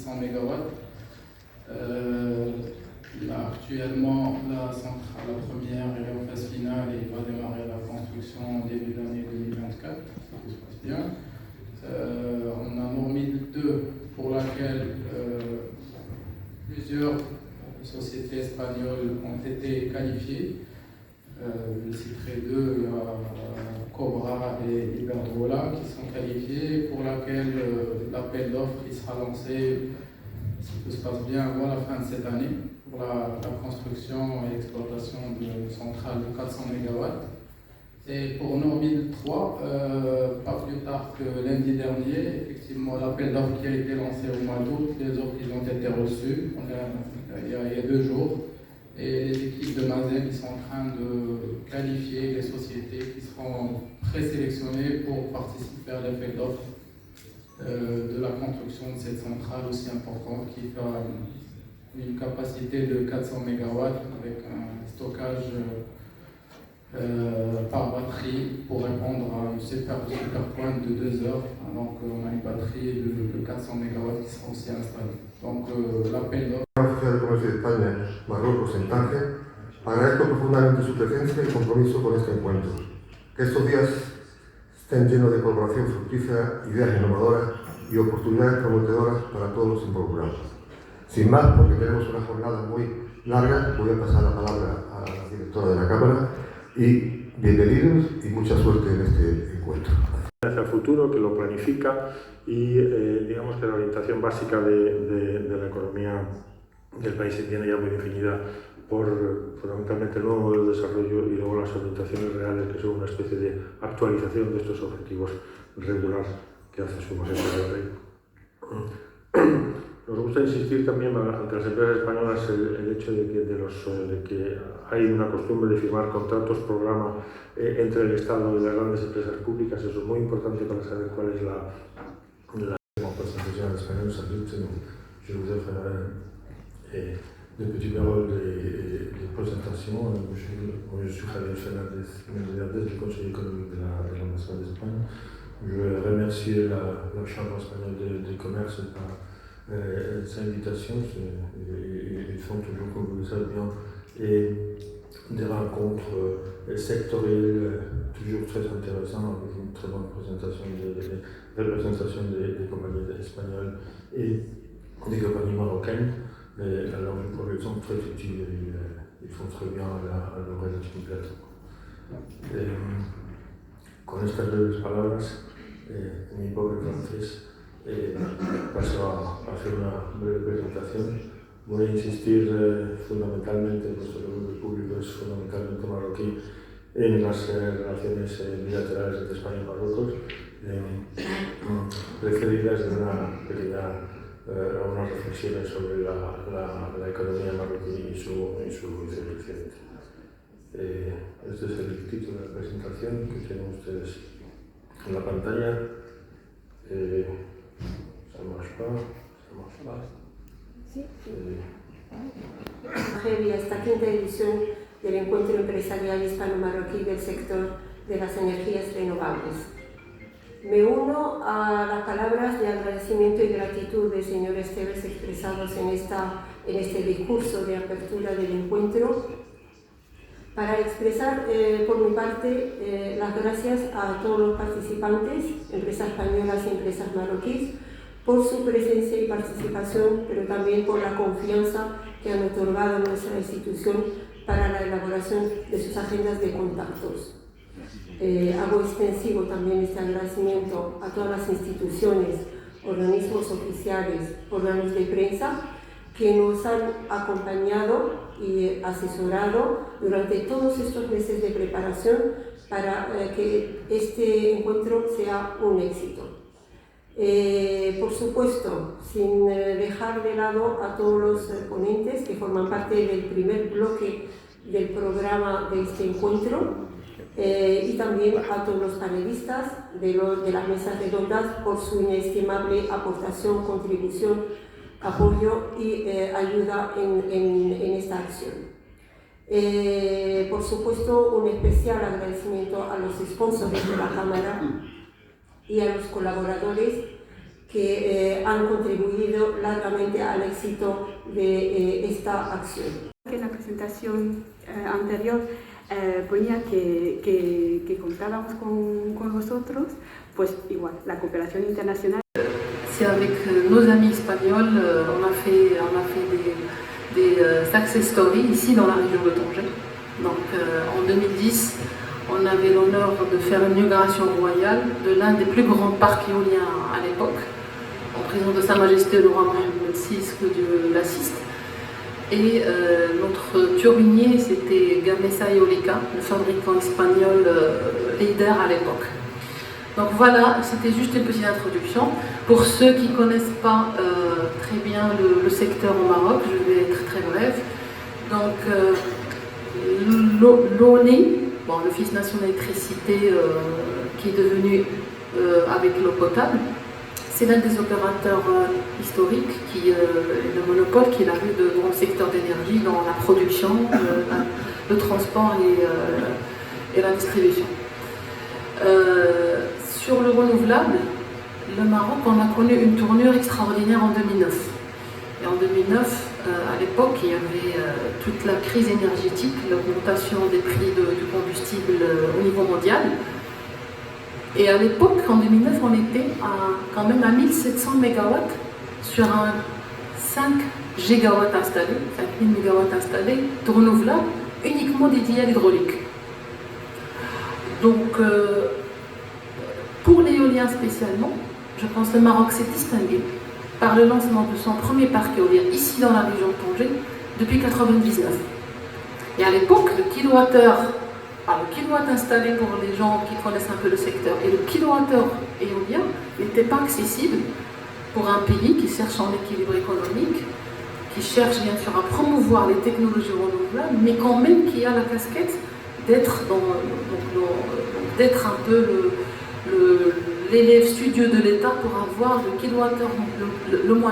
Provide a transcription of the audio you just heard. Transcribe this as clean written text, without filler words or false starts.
600 MW. Actuellement, la centrale, la première, est en phase finale et va démarrer la construction en début d'année 2024, si tout se passe bien. On a Normil 2 pour laquelle plusieurs sociétés espagnoles ont été qualifiées. Je citerai deux, il y a Cobra et Iberdrola qui sont qualifiés, pour laquelle l'appel d'offres sera lancé, si tout se passe bien, avant la fin de cette année, pour la construction et exploitation d'une centrale de 400 MW. Et pour Normil 3, pas plus tard que lundi dernier, effectivement, l'appel d'offres qui a été lancé au mois d'août, les offres qui ont été reçues il y a 2 jours. Et les équipes de Mazen qui sont en train de qualifier les sociétés qui seront présélectionnées pour participer à l'appel d'offres de la construction de cette centrale aussi importante qui a une capacité de 400 MW avec un stockage par batterie pour répondre à une super pointe de 2 heures. Donc on a une batterie de 400 MW qui sera aussi installée. Donc l'appel d'offres. Oficial de Comercio de España, Marruecos en Tánger, agradezco profundamente su presencia y compromiso con este encuentro. Que estos días estén llenos de colaboración fructífera, ideas innovadoras y oportunidades prometedoras para todos los involucrados. Sin más, porque tenemos una jornada muy larga, voy a pasar la palabra a la directora de la Cámara y bienvenidos y mucha suerte en este encuentro. Hacia el futuro, que lo planifica y digamos que la orientación básica de la economía del país se tiene ya muy definida por fundamentalmente el nuevo modelo de desarrollo y luego las orientaciones reales, que son una especie de actualización de estos objetivos regular que hace su Consejo del Rey. Nos gusta insistir también ante las empresas españolas el hecho de que hay una costumbre de firmar contratos programa entre el Estado y las grandes empresas públicas. Eso es muy importante para saber cuál es la représentación espagnole s'ajoute. Je vous offre des petits paroles de présentation. Je suis Javier Fernández, du Conseil économique de l'ambassade d'Espagne. Je veux remercier la Chambre espagnole de commerce par cette invitation. Ils font toujours, comme vous le savez bien, des rencontres sectorielles toujours très intéressantes, avec une très bonne présentation des représentations des compagnies espagnoles et des compagnies marocaines. Alors, pour eux, ils sont très utiles et ils font très bien a la hora de explicar. Con estas breves palabras, en mi pobre francés, paso a hacer una breve presentación. Voy a insistir fundamentalmente, puesto que el público es fundamentalmente marroquí, en las relaciones bilaterales entre España y Marruecos, precedidas de unas reflexiones sobre la economía marroquí y su vicepresidente. Este es el título de la presentación que tienen ustedes en la pantalla. Ça marche pas. Sí. Esta quinta edición del Encuentro Empresarial Hispano-Marroquí del sector de las energías renovables. Me uno a las palabras de agradecimiento y gratitud del señor Esteves expresados en este discurso de apertura del encuentro, para expresar por mi parte las gracias a todos los participantes, empresas españolas y empresas marroquíes, por su presencia y participación, pero también por la confianza que han otorgado a nuestra institución para la elaboración de sus agendas de contactos. Hago extensivo también este agradecimiento a todas las instituciones, organismos oficiales, órganos de prensa que nos han acompañado y asesorado durante todos estos meses de preparación para que este encuentro sea un éxito. Por supuesto, sin dejar de lado a todos los ponentes que forman parte del primer bloque del programa de este encuentro, y también a todos los panelistas de las mesas redondas por su inestimable aportación, contribución, apoyo y ayuda en esta acción. Por supuesto, un especial agradecimiento a los sponsors de la Cámara y a los colaboradores que han contribuido largamente al éxito de esta acción. En la presentación anterior ponía que contábamos con vosotros, pues igual, la coopération internationale. C'est avec nos amis espagnols, on a fait des success stories ici dans la région de Tanger. Donc en 2010, on avait l'honneur de faire une inauguration royale de l'un des plus grands parcs éoliens à l'époque, en présence de Sa Majesté le roi Mohamed VI, que Dieu l'assiste. Et notre turbinier, c'était Gamesa Eolica, le fabricant espagnol leader à l'époque. Donc voilà, c'était juste une petite introduction. Pour ceux qui ne connaissent pas très bien le secteur au Maroc, je vais être très brève. Donc l'ONE, bon, l'Office national d'électricité qui est devenu avec l'eau potable, c'est l'un des opérateurs historiques, le monopole qu'il a eu dans le secteur d'énergie, dans la production, le transport et la distribution. Sur le renouvelable, le Maroc, on a connu une tournure extraordinaire en 2009. Et en 2009, à l'époque, il y avait toute la crise énergétique, l'augmentation des prix du combustible au niveau mondial. Et à l'époque, en 2009, on était quand même à 1700 MW sur un 5 gigawatts installés, 5000 MW installés, de renouvelables, uniquement dédiés à l'hydraulique. Donc, pour l'éolien spécialement, je pense que le Maroc s'est distingué par le lancement de son premier parc éolien ici dans la région de Tanger depuis 1999. Et à l'époque, le kilowattheure installé pour les gens qui connaissent un peu le secteur et le kilowattheure éolien n'était pas accessible pour un pays qui cherche un équilibre économique, qui cherche bien sûr à promouvoir les technologies renouvelables, mais quand même qui a la casquette d'être un peu l'élève studieux de l'État pour avoir le kilowattheure le moins.